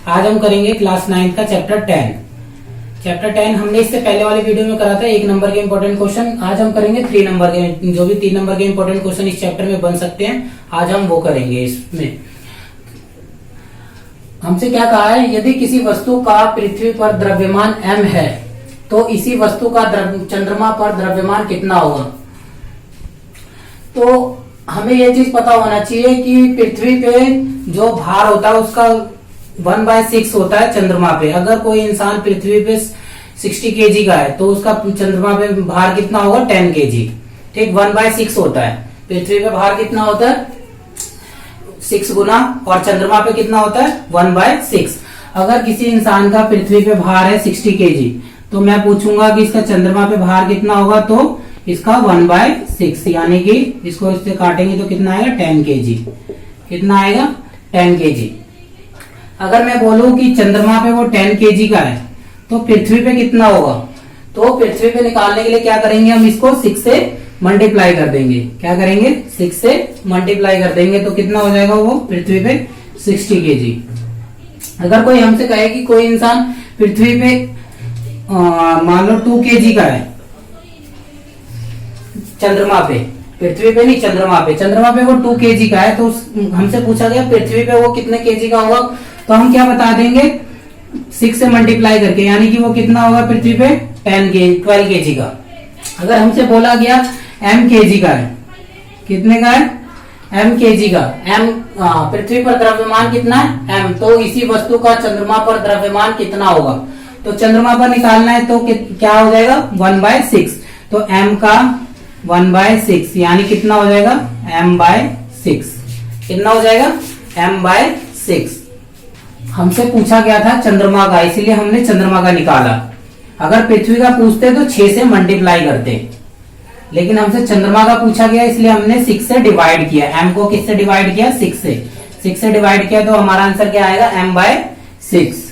आज हम करेंगे क्लास 9 का चैप्टर 10। चैप्टर 10 हमने इससे पहले वाले वीडियो में करा था 1 नंबर के इंपॉर्टेंट क्वेश्चन। आज हम करेंगे 3 नंबर के, जो भी 3 नंबर के इंपॉर्टेंट क्वेश्चन इस चैप्टर में बन सकते हैं, आज हम वो करेंगे। इसमें हमसे क्या कहा है, यदि किसी वस्तु का पृथ्वी पर द्रव्यमान m है तो इसी वस्तु का चंद्रमा पर द्रव्यमान कितना होगा। तो हमें यह चीज पता होना चाहिए कि पृथ्वी पे जो भार होता है उसका 1/6 होता है चंद्रमा पे। अगर कोई इंसान पृथ्वी पे 60 kg का है तो उसका चंद्रमा पे भार कितना होगा, 10 kg। ठीक, 1/6 होता है। पृथ्वी पे भार कितना होता है, 6 गुना, और चंद्रमा पे कितना होता है, 1/6। अगर किसी इंसान का पृथ्वी पे भार है 60 kg तो मैं पूछूंगा कि इसका चंद्रमा पे भार कितना होगा, तो इसका 1/6, यानी कि इसको इससे काटेंगे तो कितना आएगा, 10 kg। कितना आएगा, 10 kg। अगर मैं बोलूं कि चंद्रमा पे वो 10 kg का है तो पृथ्वी पे कितना होगा, तो पृथ्वी पे निकालने के लिए क्या करेंगे, हम इसको 6 से मल्टीप्लाई कर देंगे। क्या करेंगे, 6 से मल्टीप्लाई कर देंगे तो कितना हो जाएगा, वो पृथ्वी पे 60 kg। अगर कोई हमसे कहे कि कोई इंसान पृथ्वी पे मान लो 2 kg का है, चंद्रमा पे, पृथ्वी पे नहीं, चंद्रमा पे वो 2 kg का है, तो हमसे पूछा गया पृथ्वी पे वो कितने kg का होगा, तो हम क्या बता देंगे, 6 से मल्टीप्लाई करके, यानी कि वो कितना होगा पृथ्वी पे 12 kg का। अगर हमसे बोला गया m kg का है, कितने का है, m kg का, m पृथ्वी पर द्रव्यमान कितना है, m, तो इसी वस्तु का चंद्रमा पर द्रव्यमान कितना होगा, तो चंद्रमा पर निकालना है तो क्या हो जाएगा, 1/6। तो m का 1/6 यानी कितना हो जाएगा, m/6। कितना हो जाएगा, m/6। हमसे पूछा गया था चंद्रमा का, इसीलिए हमने चंद्रमा का निकाला। अगर पृथ्वी का पूछते तो 6 से मल्टीप्लाई करते, लेकिन हमसे चंद्रमा का पूछा गया इसलिए हमने 6 से डिवाइड किया। m को किससे डिवाइड किया, 6 से डिवाइड किया, तो हमारा आंसर क्या आएगा, m/6।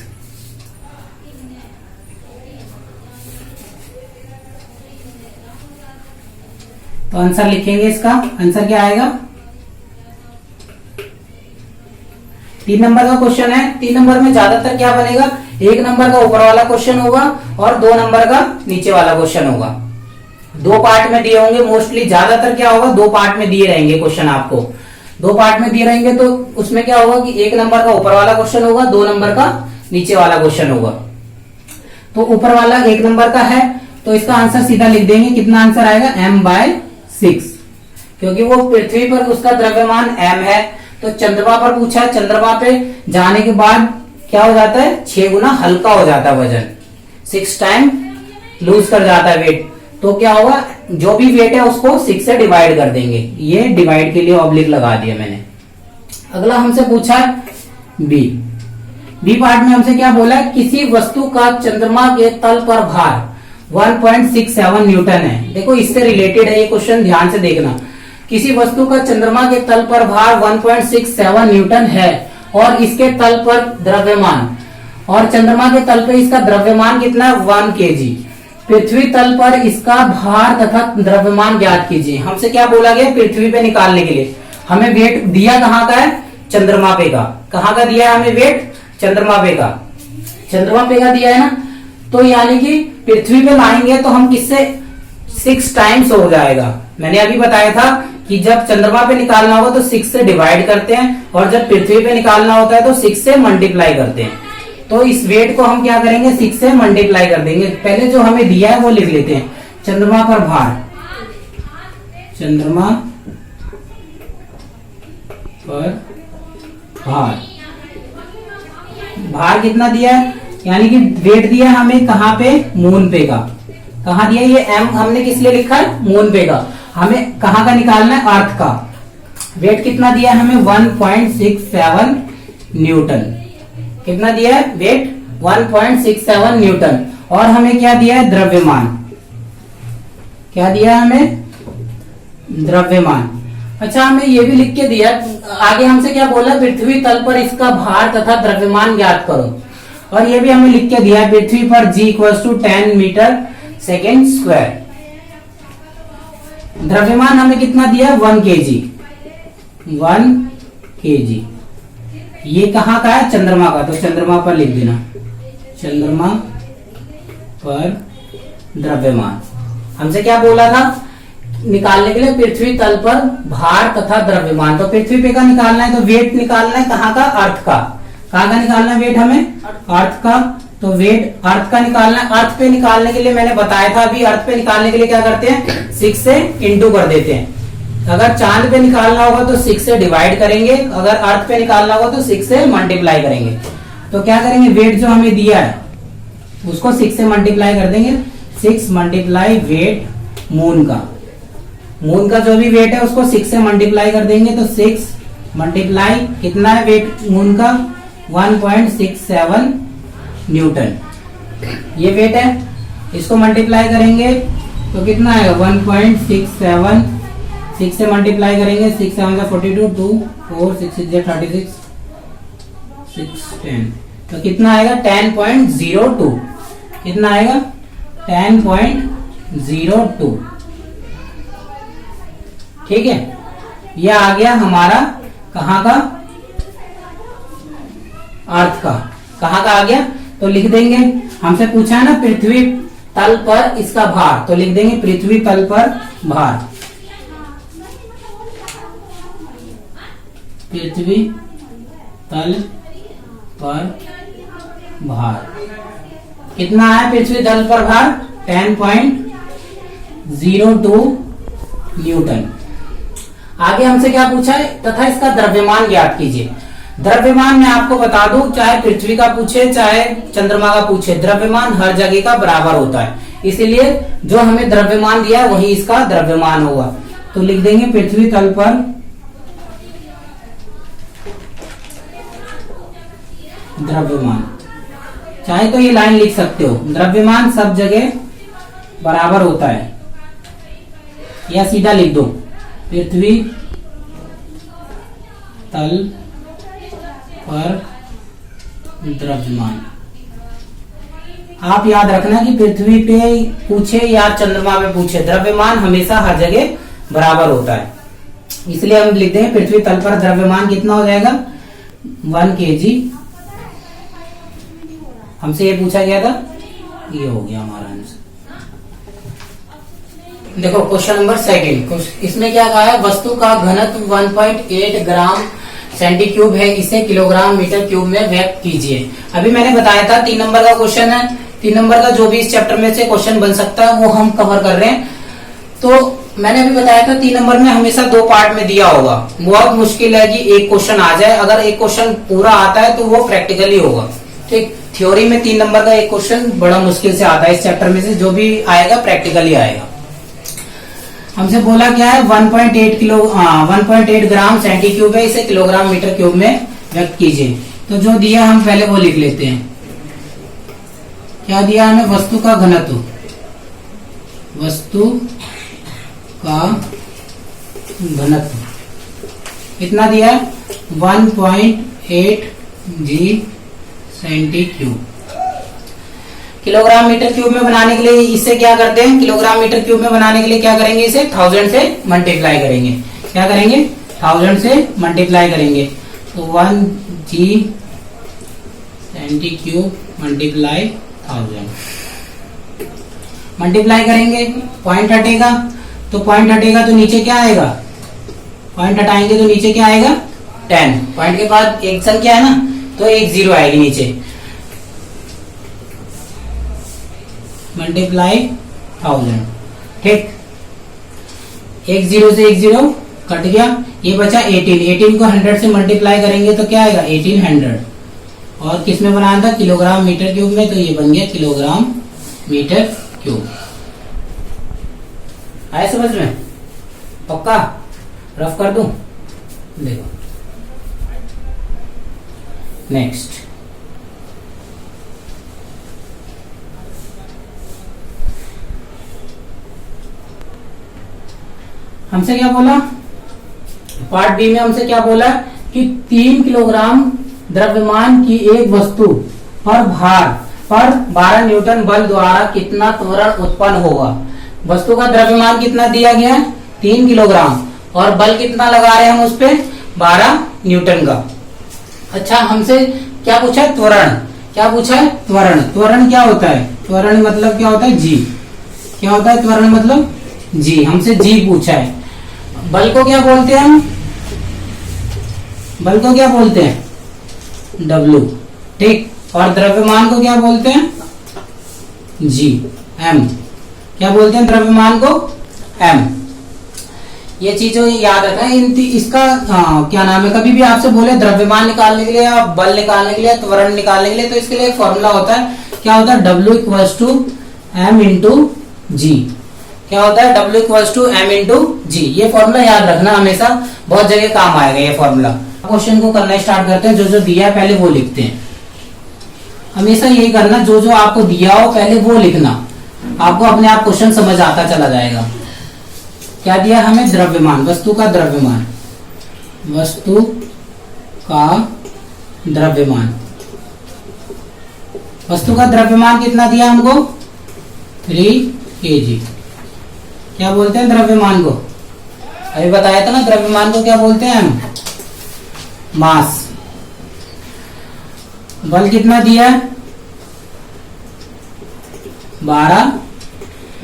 तो आंसर लिखेंगे, इसका आंसर क्या आएगा। 3 नंबर का क्वेश्चन है। 3 नंबर में ज्यादातर क्या बनेगा, 1 नंबर का ऊपर वाला क्वेश्चन होगा और 2 नंबर का नीचे वाला क्वेश्चन होगा। 2 पार्ट में दिए होंगे, मोस्टली ज्यादातर क्या होगा, 2 पार्ट में दिए रहेंगे क्वेश्चन आपको। 2 पार्ट में दिए रहेंगे तो उसमें क्या होगा कि 1 नंबर का ऊपर वाला क्वेश्चन होगा, 2 नंबर का नीचे वाला क्वेश्चन होगा। तो ऊपर वाला 1 नंबर का है तो इसका आंसर सीधा लिख देंगे। कितना आंसर आएगा, m/6, क्योंकि वो पृथ्वी पर उसका द्रव्यमान m है। तो चंद्रमा पर पूछा, चंद्रमा पे जाने के बाद क्या हो जाता है, 6 गुना हल्का हो जाता है वजन, 6 टाइम लूज कर जाता है वेट। तो क्या होगा, जो भी वेट है उसको 6 से डिवाइड कर देंगे। ये डिवाइड के लिए ऑब्लिक लगा दिया मैंने। अगला हमसे पूछा बी पार्ट में हमसे क्या बोला, किसी वस्तु का चंद्रमा के तल पर भार 1.67 न्यूटन है। देखो इससे रिलेटेड है ये क्वेश्चन, ध्यान से देखना। किसी वस्तु का चंद्रमा के तल पर भार 1.67 न्यूटन है और इसके तल पर द्रव्यमान, और चंद्रमा के तल पर इसका द्रव्यमान कितना है, 1 kg। पृथ्वी तल पर इसका भार तथा द्रव्यमान ज्ञात कीजिए। हमसे क्या बोला गया, पृथ्वी पे निकालने के लिए हमें वेट दिया कहाँ का है, चंद्रमा पे का। कहाँ का दिया है हमें वेट, चंद्रमा पे का, चंद्रमा पे का दिया है ना। तो यानी कि पृथ्वी पे लाएंगे तो हम किससे 6 टाइम्स हो जाएगा। मैंने अभी बताया था कि जब चंद्रमा पे निकालना होगा तो 6 से डिवाइड करते हैं, और जब पृथ्वी पे निकालना होता है तो 6 से मल्टीप्लाई करते हैं। तो इस वेट को हम क्या करेंगे, 6 से मल्टीप्लाई कर देंगे। पहले जो हमें दिया है वो लिख लेते हैं, चंद्रमा पर भार, चंद्रमा पर भार, भार कितना दिया है, यानी कि वेट दिया है हमें कहाँ पे, मून पे का। कहाँ दिया ये m हमने किस लिए लिखा है, मून पे का। हमें कहाँ का निकालना है, अर्थ का। वेट कितना दिया है हमें, 1.67 न्यूटन। कितना दिया है वेट, 1.67 न्यूटन। और हमें क्या दिया है, द्रव्यमान। क्या दिया है हमें, द्रव्यमान। अच्छा, हमें ये भी लिख के दिया, आगे हमसे क्या बोला, पृथ्वी तल पर इसका भार तथा द्रव्यमान ज्ञात करो। और ये भी हमें लिख के दिया है, पृथ्वी पर g = 10 मीटर सेकेंड स्क्वायर। द्रव्यमान हमें कितना दिया, 1 kg। 1 kg ये कहाँ का है? चंद्रमा का। तो चंद्रमा पर लिख देना, चंद्रमा पर द्रव्यमान। हमसे क्या बोला था निकालने के लिए? पृथ्वी तल पर भार तथा द्रव्यमान। तो पृथ्वी पे का निकालना है, तो वेट निकालना है कहाँ का? अर्थ का। कहाँ का निकालना है वेट हमें? अर्थ का। तो वेट अर्थ का निकालना है। अर्थ पे निकालने के लिए मैंने बताया था अभी, अर्थ पे निकालने के लिए क्या करते हैं? 6 से इंटू कर देते हैं। अगर चांद पे निकालना होगा तो 6 से डिवाइड करेंगे, अगर अर्थ पे निकालना होगा तो 6 से मल्टीप्लाई करेंगे। तो क्या करेंगे? वेट जो हमें दिया है उसको 6 से मल्टीप्लाई कर देंगे। 6 मल्टीप्लाई वेट मून का। मून का जो भी वेट है उसको 6 से मल्टीप्लाई कर देंगे। तो 6 मल्टीप्लाई कितना है वेट मून का? 1.67 न्यूटन। ये वेट है, इसको मल्टीप्लाई करेंगे तो कितना आएगा? 1.67। 6 से मल्टीप्लाई करेंगे, 6 7 42, 2 4 6 6 36, 6 10। तो कितना आएगा? 10.02। कितना आएगा? 10.02। ठीक है, यह आ गया हमारा कहाँ का? अर्थ का। कहाँ का आ गया? तो लिख देंगे, हमसे पूछा है ना पृथ्वी तल पर इसका भार, तो लिख देंगे पृथ्वी तल पर भार। पृथ्वी तल पर भार कितना है? पृथ्वी तल पर भार 10.02 न्यूटन। आगे हमसे क्या पूछा है? तथा इसका द्रव्यमान ज्ञात कीजिए। द्रव्यमान मैं आपको बता दूं, चाहे पृथ्वी का पूछे चाहे चंद्रमा का पूछे, द्रव्यमान हर जगह का बराबर होता है। इसीलिए जो हमें द्रव्यमान दिया है वही इसका द्रव्यमान होगा। तो लिख देंगे पृथ्वी तल पर द्रव्यमान। चाहे तो ये लाइन लिख सकते हो, द्रव्यमान सब जगह बराबर होता है, या सीधा लिख दो पृथ्वी तल पर द्रव्यमान। आप याद रखना कि पृथ्वी पे पूछे या चंद्रमा पे पूछे, द्रव्यमान हमेशा हर जगह बराबर होता है। इसलिए हम लिखते हैं पृथ्वी तल पर द्रव्यमान कितना हो जाएगा? 1 kg। हमसे ये पूछा गया था, ये हो गया हमारा आंसर। देखो क्वेश्चन नंबर 2, इसमें क्या कहा है? वस्तु का घनत्व 1.8 ग्राम सेंटीक्यूब है, इसे किलोग्राम मीटर क्यूब में व्यक्त कीजिए। अभी मैंने बताया था 3 नंबर का क्वेश्चन है। 3 नंबर का जो भी इस चैप्टर में से क्वेश्चन बन सकता है वो हम कवर कर रहे हैं। तो मैंने अभी बताया था 3 नंबर में हमेशा 2 पार्ट में दिया होगा। बहुत मुश्किल है कि एक क्वेश्चन आ जाए। अगर एक क्वेश्चन पूरा आता है तो वो प्रैक्टिकली होगा। ठीक, थ्योरी में 3 नंबर का एक क्वेश्चन बड़ा मुश्किल से आता है। इस चैप्टर में से जो भी आएगा प्रैक्टिकली आएगा। हमसे बोला क्या है? 1.8 ग्राम सेंटीक्यूब है, इसे किलोग्राम मीटर क्यूब में व्यक्त कीजिए। तो जो दिया हम पहले वो लिख लेते हैं। क्या दिया हमें? वस्तु का घनत्व, वस्तु का घनत्व कितना दिया? 1.8 g सेंटीक्यूब। किलोग्राम मीटर क्यूब में बनाने के लिए इसे क्या करते हैं? किलोग्राम मीटर क्यूब में बनाने के लिए क्या करेंगे? इसे 1000 से मल्टीप्लाई करेंगे। क्या करेंगे? 1000 से मल्टीप्लाई करेंगे। तो 1 g सेंटीक्यूब मल्टीप्लाई 1000 मल्टीप्लाई करेंगे। पॉइंट हटेगा, तो पॉइंट हटेगा तो नीचे क्या आएगा? पॉइंट हटाएंगे तो नीचे क्या आएगा? 10। पॉइंट के बाद एक संख्या है ना, तो एक 0 आएगी नीचे। मल्टीप्लाई 1000। ठीक, एक 0 से एक 0 कट गया, ये बचा 18। 18 को 100 से मल्टीप्लाई करेंगे तो क्या आएगा? 1800। और किस में बनाया था? किलोग्राम मीटर क्यूब में, तो ये बन गया किलोग्राम मीटर क्यूब। आया समझ में? पक्का? रफ कर दूं? देखो नेक्स्ट, हमसे क्या बोला? पार्ट बी में हमसे क्या बोला कि 3 किलोग्राम द्रव्यमान की एक वस्तु पर भार पर 12 न्यूटन बल द्वारा कितना त्वरण उत्पन्न होगा। वस्तु का द्रव्यमान कितना दिया गया है? 3 किलोग्राम, और बल कितना लगा रहे हैं हम उस पे? 12 न्यूटन का। अच्छा, हमसे क्या पूछा है? त्वरण। क्या पूछा है? त्वरण। त्वरण क्या होता है? त्वरण मतलब क्या होता है? जी। क्या होता है त्वरण मतलब? जी। हमसे जी पूछा है। बल को क्या बोलते हैं हम? बल को क्या बोलते हैं? W। ठीक। और द्रव्यमान को क्या बोलते हैं? G, M। क्या बोलते हैं द्रव्यमान को? M। ये चीजों याद रखना है। इसका क्या नाम है, कभी भी आपसे बोले द्रव्यमान निकालने के लिए या बल निकालने के लिए, त्वरण निकालने के लिए, तो इसके लिए एक फॉर्मूला होता है। क्या होता है? W equals to M into G. क्या होता है? W equals to M into G. ये फॉर्मूला याद रखना हमेशा, बहुत जगह काम आएगा ये फॉर्मूला। क्वेश्चन को करना स्टार्ट करते हैं। जो जो दिया है पहले वो लिखते हैं। हमेशा यही करना, जो जो आपको दिया हो पहले वो लिखना, आपको अपने आप क्वेश्चन समझ आता चला जाएगा। क्या दिया हमें? द्रव्यमान, वस्तु का द्रव्यमान। वस्तु का द्रव्यमान। वस्तु का द्रव्यमान कितना दिया हमको? 3 kg। क्या बोलते हैं द्रव्यमान को? अभी बताया था ना, द्रव्यमान को क्या बोलते हैं हम? मास। बल कितना दिया है? 12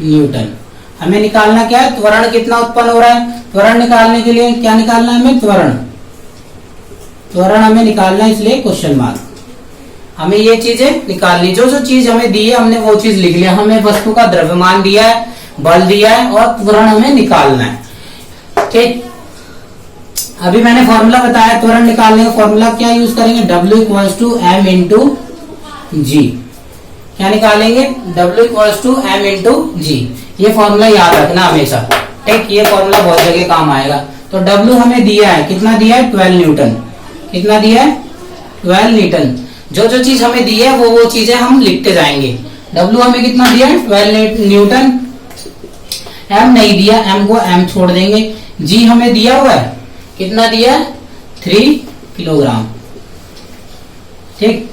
न्यूटन। हमें निकालना क्या है? त्वरण कितना उत्पन्न हो रहा है? त्वरण निकालने के लिए क्या निकालना है हमें? त्वरण। त्वरण हमें निकालना है, इसलिए क्वेश्चन मार्क। हमें ये चीजें निकालनी, जो जो चीज हमें दी है हमने वो चीज लिख लिया। हमें वस्तु का द्रव्यमान दिया है, बल दिया है और त्वरण हमें निकालना है। ठीक। अभी मैंने फॉर्मूला बताया त्वरण निकालने का। फॉर्मूला क्या यूज करेंगे? W equals to M into G. क्या निकालेंगे? W equals to M into G. ये फॉर्मूला याद रखना हमेशा। ठीक। ये फॉर्मूला बहुत जगह काम आएगा। तो W हमें दिया है, कितना दिया है? 12 न्यूटन। कितना दिया है? 12 न्यूटन। जो जो चीज हमें दी है वो चीजें हम लिखते जाएंगे। W हमें कितना दिया है? 12 न्यूटन। M नहीं दिया, M को M छोड़ देंगे। G हमें दिया हुआ है, कितना दिया? 3 किलोग्राम। ठीक।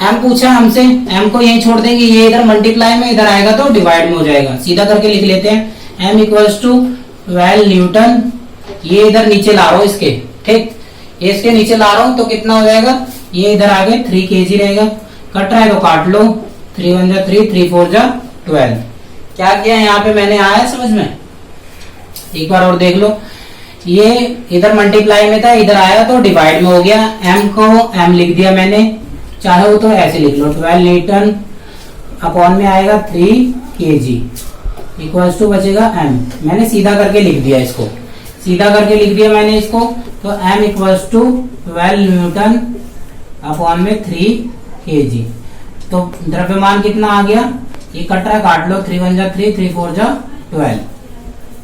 M पूछा हमसे, M को यही छोड़ देंगे। ये इधर मल्टीप्लाई में इधर आएगा तो डिवाइड में हो जाएगा। सीधा करके लिख लेते हैं। M equals to 12 newton. ये इधर नीचे ला रहा हूं इसके। ठीक। ये इसके नीचे ला रहा हूं तो कितना हो जाएगा? ये इधर आगे 3 kg रहेगा। कट रहा है तो काट लो। 3 1 जा 3, 3 4 जा 12। क्या किया यहाँ पे मैंने? आया समझ में? एक बार और देख लो। ये इधर मल्टीप्लाई में था, इधर आया तो डिवाइड में हो गया। M को M लिख दिया मैंने, चाहे तो ऐसे लिख लो। 12 न्यूटन अपॉन में आएगा 3 kg इक्वल्स टू बचेगा M। मैंने सीधा करके लिख दिया इसको, सीधा करके लिख दिया मैंने इसको। तो M equals to 12 newton upon में 3 kg। तो द्रव्यमान कितना आ गया? ये कट रहा है, काट लो। 3 1 जा 3, 3 4 जा 12।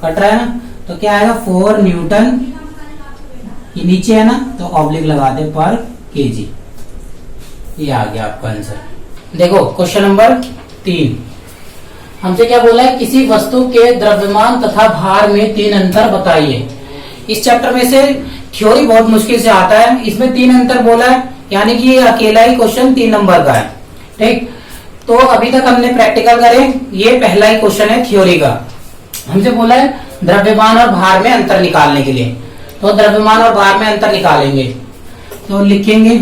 कट रहा है ना, तो क्या आएगा? 4 न्यूटन। ये नीचे है ना तो ऑब्लिक लगा दे पर kg। ये आ गया आपका आंसर। देखो क्वेश्चन नंबर 3 हमसे क्या बोला है? किसी वस्तु के द्रव्यमान तथा भार में 3 अंतर बताइए। इस चैप्टर में से थ्योरी बहुत मुश्किल से आता है। इसमें 3 अंतर बोला है, यानी कि ये अकेला ही क्वेश्चन 3 नंबर का है। ठीक। तो अभी तक हमने प्रैक्टिकल करे, ये पहला ही क्वेश्चन है थ्योरी का। हमसे बोला है द्रव्यमान और भार में अंतर निकालने के लिए। तो द्रव्यमान और भार में अंतर निकालेंगे तो लिखेंगे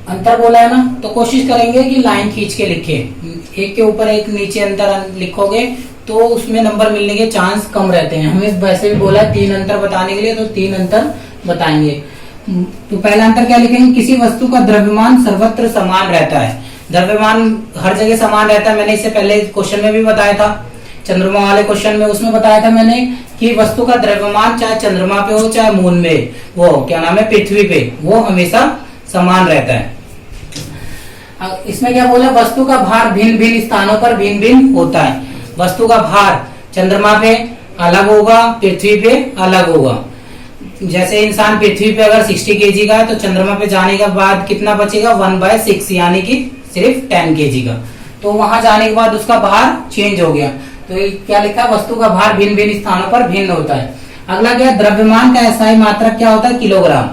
अंतर बोला है ना, तो कोशिश करेंगे कि लाइन खींच के लिखे। एक के ऊपर एक नीचे अंतर लिखोगे तो उसमें नंबर मिलने के चांस कम रहते हैं। हमें वैसे भी बोला 3 अंतर बताने के लिए, तो 3 अंतर बताएंगे। तो पहला अंतर क्या लिखेंगे? किसी वस्तु का द्रव्यमान सर्वत्र समान रहता है। द्रव्यमान हर जगह समान रहता है। मैंने इससे पहले क्वेश्चन में भी बताया था, चंद्रमा वाले क्वेश्चन में, उसमें बताया था मैंने कि वस्तु का द्रव्यमान चाहे चंद्रमा पे हो चाहे मून में, वो क्या नाम है, पृथ्वी पे, वो हमेशा समान रहता है। इसमें क्या बोला? वस्तु का भार भिन्न भिन्न स्थानों पर भिन्न भिन्न होता है। वस्तु का भार चंद्रमा पे अलग होगा, पृथ्वी पे अलग होगा। जैसे इंसान पृथ्वी पे अगर 60 kg का है तो चंद्रमा पे जाने के बाद कितना बचेगा? 1/6, यानी कि सिर्फ 10 kg का। तो वहां जाने के बाद उसका भार चेंज हो गया। तो क्या लिखा? वस्तु का भार भिन्न भिन्न स्थानों पर भिन्न होता है। अगला क्या? द्रव्यमान का एसआई मात्रक क्या होता है? किलोग्राम।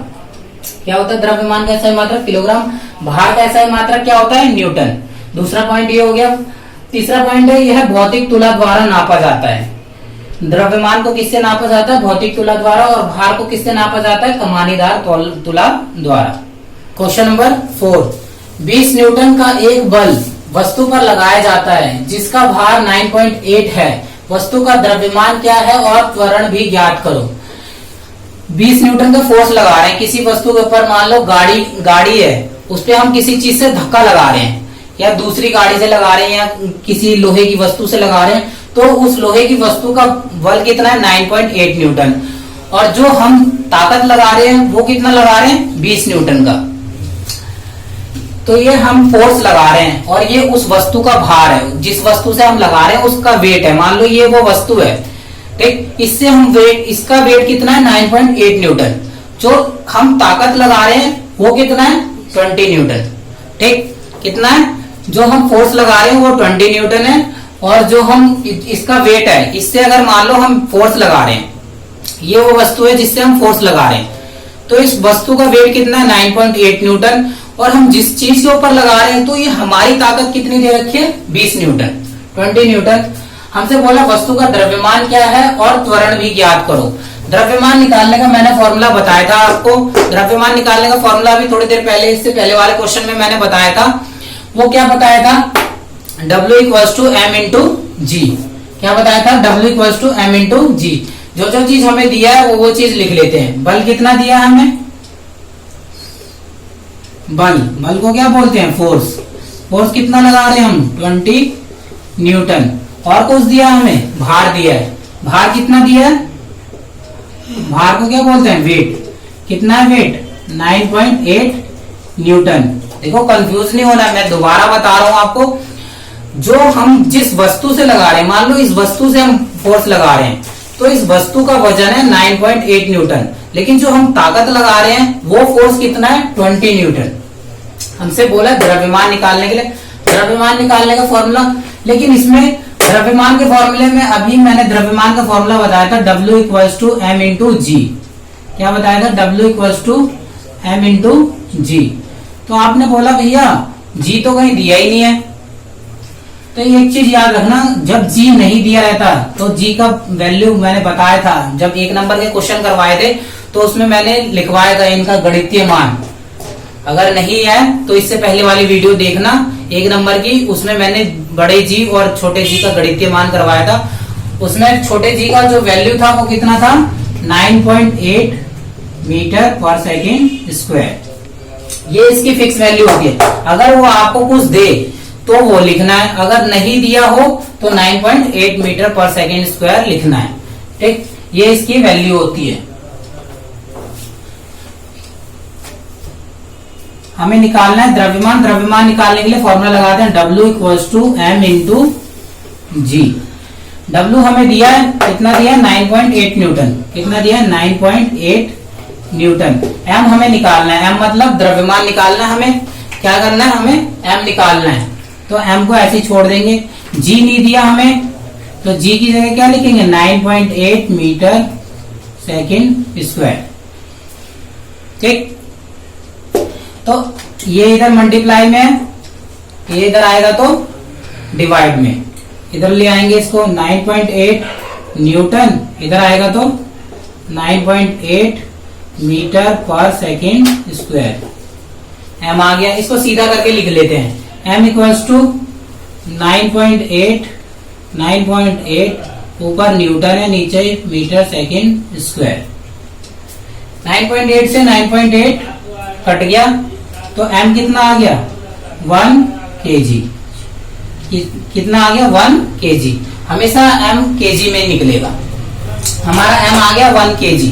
क्या होता है द्रव्यमान का एसआई मात्रक? किलोग्राम। भार का एसआई मात्रक क्या होता है? न्यूटन। दूसरा पॉइंट ये हो गया। तीसरा पॉइंट है, यह भौतिक तुला द्वारा नापा जाता है। द्रव्यमान को किससे नापा जाता है? भौतिक तुला द्वारा। और भार को किससे नापा जाता है? कमानीदार तुला द्वारा। क्वेश्चन नंबर 4, 20 न्यूटन का एक बल वस्तु पर लगाया जाता है जिसका भार 9.8 है। वस्तु का द्रव्यमान क्या है और त्वरण भी ज्ञात करो। 20 न्यूटन का फोर्स लगा रहे हैं किसी वस्तु के ऊपर। मान लो गाड़ी है, उस पर हम किसी चीज से धक्का लगा रहे हैं, या दूसरी गाड़ी से लगा रहे हैं, या किसी लोहे की वस्तु से लगा रहे हैं, तो उस लोहे की वस्तु का बल कितना है? 9.8 न्यूटन। और जो हम ताकत लगा रहे हैं वो कितना लगा रहे हैं? 20 न्यूटन का। तो ये हम फोर्स लगा रहे हैं और ये उस वस्तु का भार है, जिस वस्तु से हम लगा रहे हैं उसका वेट है। मान लो ये वो वस्तु है, ठीक, इससे हम इसका वेट कितना है? 9.8 न्यूटन। जो हम ताकत लगा रहे हैं वो कितना है? 20 न्यूटन। ठीक, कितना है? जो हम फोर्स लगा रहे हैं वो 20 न्यूटन है, और जो हम इसका वेट है, इससे अगर मान लो हम फोर्स लगा रहे हैं, ये वो वस्तु है जिससे हम फोर्स लगा रहे हैं, तो इस वस्तु का वेट कितना है? 9.8 न्यूटन। और हम जिस चीज के ऊपर लगा रहे हैं तो ये हमारी ताकत कितनी दे रखी है? 20 न्यूटन, 20 न्यूटन। हमसे बोला वस्तु का द्रव्यमान क्या है और त्वरण भी ज्ञात करो। द्रव्यमान निकालने का मैंने फॉर्मूला बताया था आपको। द्रव्यमान निकालने का फॉर्मूला भी थोड़ी देर पहले, इससे पहले वाले क्वेश्चन में मैंने बताया था। वो क्या बताया था? W = m × g। क्या बताया था? W = m × g। जो जो चीज हमें दिया है वो चीज लिख लेते हैं। बल कितना दिया है हमें? बल को क्या बोलते हैं? फोर्स। फोर्स कितना लगा रहे हैं हम? 20 न्यूटन। और कुछ दिया हमें? भार दिया है। भार कितना दिया है? भार को क्या बोलते हैं? वेट। कितना है वेट? 9.8 न्यूटन। देखो कंफ्यूज नहीं होना, मैं दोबारा बता रहा हूं आपको। जो हम जिस वस्तु से लगा रहे हैं, मान लो इस वस्तु से हम फोर्स लगा रहे हैं, तो इस वस्तु का वजन है 9.8 न्यूटन, लेकिन जो हम ताकत लगा रहे हैं वो फोर्स कितना है? 20 न्यूटन। हमसे बोला द्रव्यमान निकालने के लिए, द्रव्यमान निकालने का फॉर्मूला। लेकिन इसमें द्रव्यमान के फॉर्मूले में अभी मैंने द्रव्यमान का फॉर्मूला बताया था, W = m × g। क्या बताया था? W = m × g। तो आपने बोला भैया g तो कहीं दिया ही नहीं है। तो एक चीज याद रखना, जब g नहीं दिया रहता तो g का वैल्यू मैंने बताया था, जब 1 नंबर के क्वेश्चन करवाए थे तो उसमें मैंने लिखवाया था इनका गणितीय मान। अगर नहीं है तो इससे पहले वाली वीडियो देखना 1 नंबर की, उसमें मैंने बड़े जी और छोटे जी का गणितीय मान करवाया था। उसमें छोटे जी का जो वैल्यू था वो कितना था? 9.8 मीटर/सेकंड²। ये इसकी फिक्स वैल्यू होती है। अगर वो आपको कुछ दे तो वो लिखना है, अगर नहीं दिया हो तो 9.8 मीटर/सेकंड² लिखना है। ठीक, ये इसकी वैल्यू होती है। हमें निकालना है द्रव्यमान। द्रव्यमान निकालने के लिए फॉर्मूला लगाते हैं, W = m × g। W हमें दिया है, कितना दिया है? 9.8 न्यूटन। कितना दिया है? 9.8 न्यूटन। m हमें निकालना है, m मतलब द्रव्यमान निकालना है। हमें क्या करना है? हमें m निकालना है। तो m को ऐसे ही छोड़ देंगे। g नहीं दिया हमें, तो g की जगह क्या लिखेंगे? 9.8 मीटर/सेकंड²। ठीक, तो ये इधर मल्टीप्लाई में है, ये इधर आएगा तो डिवाइड में। इधर ले आएंगे इसको, 9.8 न्यूटन, इधर आएगा तो 9.8 मीटर/सेकंड²। m आ गया, इसको सीधा करके लिख लेते हैं। m = 9.8 ऊपर न्यूटन है, नीचे मीटर/सेकंड²। 9.8 से 9.8 कट गया तो m कितना आ गया? 1 kg। कितना आ गया? 1 kg। हमेशा m kg में निकलेगा। हमारा m आ गया 1 kg।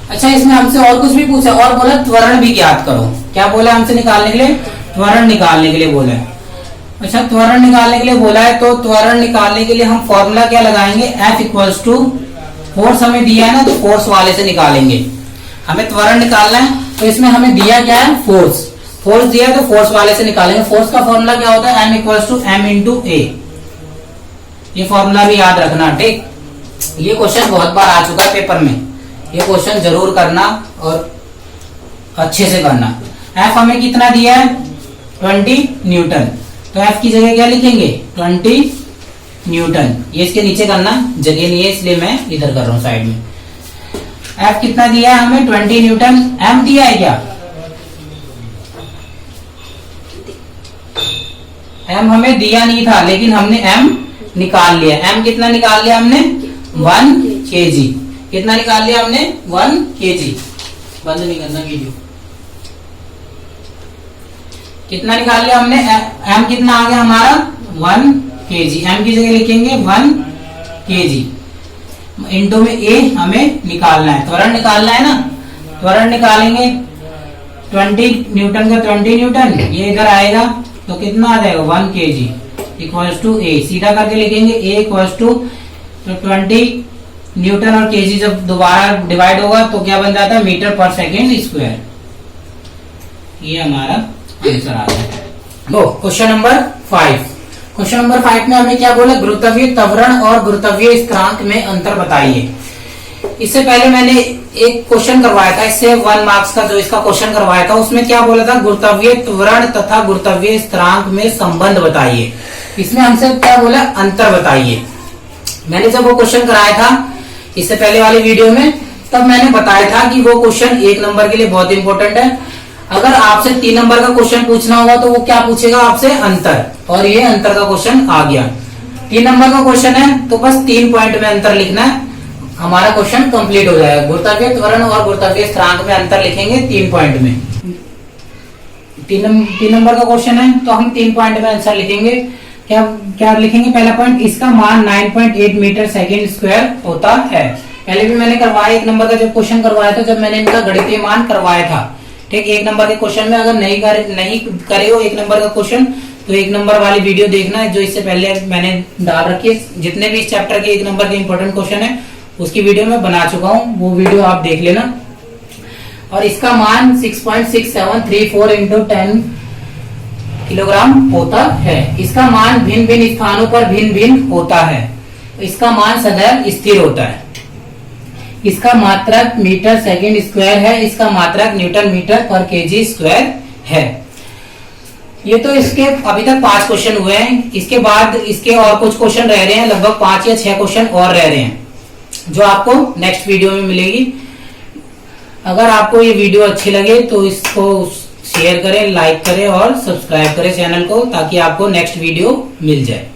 अच्छा, इसमें हमसे और कुछ भी पूछा और बोला त्वरण भी ज्ञात करो। क्या बोला हमसे निकालने के लिए? त्वरण निकालने के लिए बोला है। अच्छा, त्वरण निकालने के लिए बोला है, तो त्वरण निकालने के लिए हम फॉर्मूला क्या लगाएंगे? F = फोर्स हमें दिया है ना, तो फोर्स वाले से निकालेंगे। हमें त्वरण निकालना है, तो इसमें हमें दिया क्या है? फोर्स। फोर्स दिया है तो फोर्स वाले से निकालेंगे। फोर्स का फॉर्मूला क्या होता है? m = m × a। ये फॉर्मूला भी याद रखना। ठीक, ये क्वेश्चन बहुत बार आ चुका है पेपर में, ये क्वेश्चन जरूर करना और अच्छे से करना। F हमें कितना दिया है? 20 न्यूटन। तो F की जगह क्या लिखेंगे? 20 न्यूटन। ये इसके नीचे करना, जगह नहीं है इसलिए मैं इधर कर रहा हूँ साइड में। F कितना दिया है हमें 20 न्यूटन। M दिया है क्या? M हमें दिया नहीं था लेकिन हमने M निकाल लिया। M कितना निकाल लिया हमने? 1 kg। कितना निकाल लिया हमने? 1 kg। बंद नहीं करना वीडियो। कितना निकाल लिया हमने? M कितना आ गया हमारा? 1 kg। M की जगह लिखेंगे 1 kg। इंटू में A हमें निकालना है, त्वरण निकालना है ना। त्वरण निकालेंगे 20 न्यूटन का 20 न्यूटन, ये इधर आएगा तो कितना आ जाएगा? 1 kg इक्वल्स टू A। सीधा करके लिखेंगे A इक्वल्स टू 20 न्यूटन और केजी जब दोबारा डिवाइड होगा तो क्या बन जाता है? मीटर पर सेकेंड स्क्वायर। ये हमारा आंसर आ गया। Question number 5। क्वेश्चन नंबर 5 में हमें क्या बोला? गुरुत्वीय त्वरण और गुरुत्वीय स्थिरांक में अंतर बताइए। इससे पहले मैंने एक क्वेश्चन करवाया था, इससे 1 मार्क्स का जो इसका क्वेश्चन करवाया था उसमें क्या बोला था? गुरुत्वीय त्वरण तथा गुरुत्वीय स्थिरांक में संबंध बताइए। इसमें हमसे क्या बोला? अंतर बताइए। मैंने जब वो क्वेश्चन कराया था इससे पहले वाले वीडियो में, तब मैंने बताया था कि वो क्वेश्चन 1 नंबर के लिए बहुत इंपॉर्टेंट है। अगर आपसे 3 नंबर का क्वेश्चन पूछना होगा तो वो क्या पूछेगा आपसे? अंतर। और ये अंतर का क्वेश्चन आ गया। 3 नंबर का क्वेश्चन है तो बस 3 पॉइंट में अंतर लिखना है, हमारा क्वेश्चन कंप्लीट हो जाएगा। गुरुत्वीय त्वरण और गुरुत्वीय स्थिरांक में अंतर लिखेंगे 3 पॉइंट में। 3 नंबर का क्वेश्चन है तो हम 3 पॉइंट में आंसर लिखेंगे। क्या लिखेंगे? पहला पॉइंट, इसका मान 9.8 मीटर सेकेंड स्क्वायर होता है। पहले भी मैंने करवाया, 1 नंबर का जब क्वेश्चन करवाया था, जब मैंने इनका गणितीय मान करवाया था। ठीक, 1 नंबर के क्वेश्चन में अगर नहीं करे हो 1 नंबर का क्वेश्चन तो 1 नंबर वाली वीडियो देखना है जो इससे पहले मैंने डाल रखी है। जितने भी इस चैप्टर के 1 नंबर के इंपॉर्टेंट क्वेश्चन है उसकी वीडियो मैं बना चुका हूँ, वो वीडियो आप देख लेना। और इसका मान 6.6734 इंटू 10 किलोग्राम होता है। इसका मान भिन्न भिन्न स्थानों पर भिन्न भिन्न होता है। इसका मान सदैव स्थिर होता है। इसका मात्रक मीटर सेकेंड स्क्वायर है। इसका मात्रक न्यूटन मीटर पर केजी स्क्वायर है। ये तो इसके अभी तक 5 क्वेश्चन हुए हैं। इसके बाद इसके और कुछ क्वेश्चन रह रहे हैं, लगभग 5 या 6 क्वेश्चन और रह रहे हैं जो आपको नेक्स्ट वीडियो में मिलेगी। अगर आपको ये वीडियो अच्छी लगे तो इसको शेयर करें, लाइक करें और सब्सक्राइब करें चैनल को, ताकि आपको नेक्स्ट वीडियो मिल जाए।